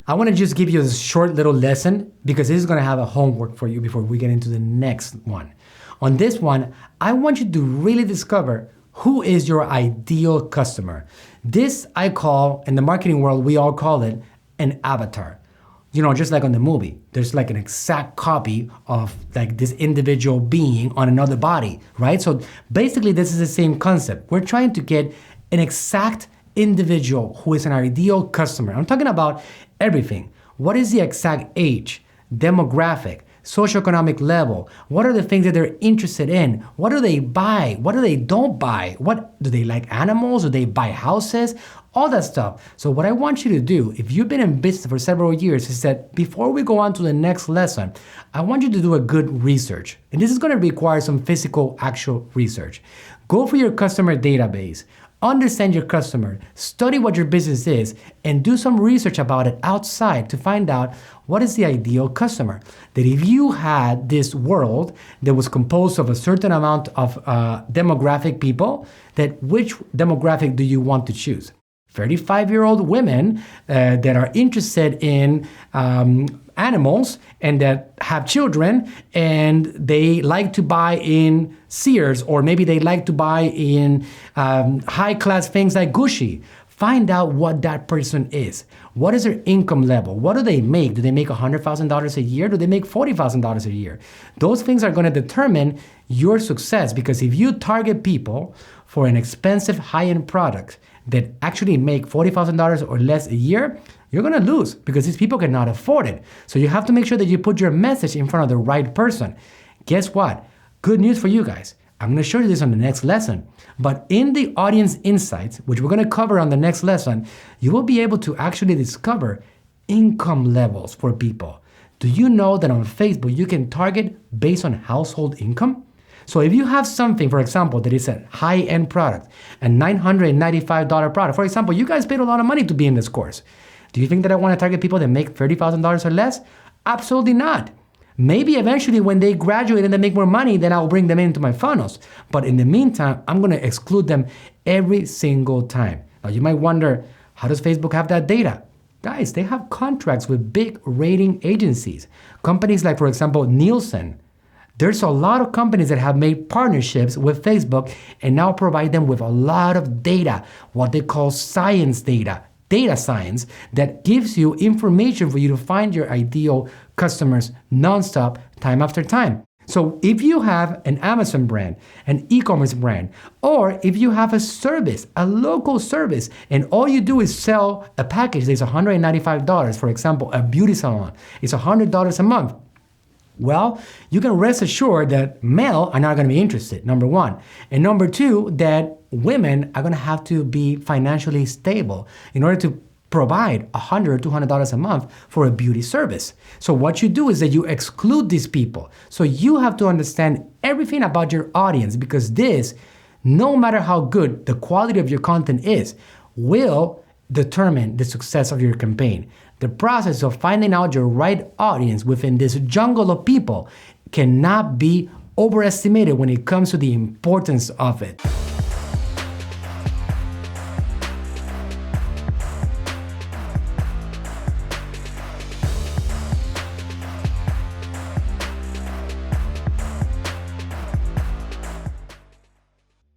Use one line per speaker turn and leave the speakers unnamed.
I want to just give you a short little lesson because this is going to have a homework for you before we get into the next one. On this one, I want you to really discover who is your ideal customer. This I call, in the marketing world, we all call it an avatar. You know, just like on the movie, there's like an exact copy of like this individual being on another body, right? So basically this is the same concept. We're trying to get an exact individual who is an ideal customer. I'm talking about everything. What is the exact age, demographic, socioeconomic level? What are the things that they're interested in? What do they buy? What do they don't buy? What do they like animals? Do they buy houses? All that stuff. So what I want you to do, if you've been in business for several years, is that before we go on to the next lesson, I want you to do a good research. And this is going to require some physical, actual research. Go for your customer database. Understand your customer, study what your business is, and do some research about it outside to find out what is the ideal customer. That if you had this world that was composed of a certain amount of demographic people, that which demographic do you want to choose? 35-year-old women that are interested in animals and that have children and they like to buy in Sears, or maybe they like to buy in high-class things like Gucci. Find out what that person is. What is their income level? What do they make? Do they make $100,000 a year? Do they make $40,000 a year? Those things are going to determine your success, because if you target people for an expensive high-end product that actually make $40,000 or less a year, you're gonna lose because these people cannot afford it. So you have to make sure that you put your message in front of the right person. Guess what? Good news for you guys. I'm gonna show you this on the next lesson. But in the audience insights, which we're gonna cover on the next lesson, you will be able to actually discover income levels for people. Do you know that on Facebook you can target based on household income? So if you have something, for example, that is a high-end product, a $995 product, for example, you guys paid a lot of money to be in this course. Do you think that I want to target people that make $30,000 or less? Absolutely not. Maybe eventually when they graduate and they make more money, then I'll bring them into my funnels. But in the meantime, I'm going to exclude them every single time. Now you might wonder, how does Facebook have that data? Guys, they have contracts with big rating agencies. Companies like, for example, Nielsen. There's a lot of companies that have made partnerships with Facebook and now provide them with a lot of data, what they call science data science, that gives you information for you to find your ideal customers nonstop, time after time. So if you have an Amazon brand, an e-commerce brand, or if you have a service, a local service, and all you do is sell a package that's $195, for example, a beauty salon, it's $100 a month. Well, you can rest assured that male are not going to be interested, number one. And number two, that women are going to have to be financially stable in order to provide $100 or $200 a month for a beauty service. So what you do is that you exclude these people. So you have to understand everything about your audience, because this, no matter how good the quality of your content is, will determine the success of your campaign. The process of finding out your right audience within this jungle of people cannot be overestimated when it comes to the importance of it.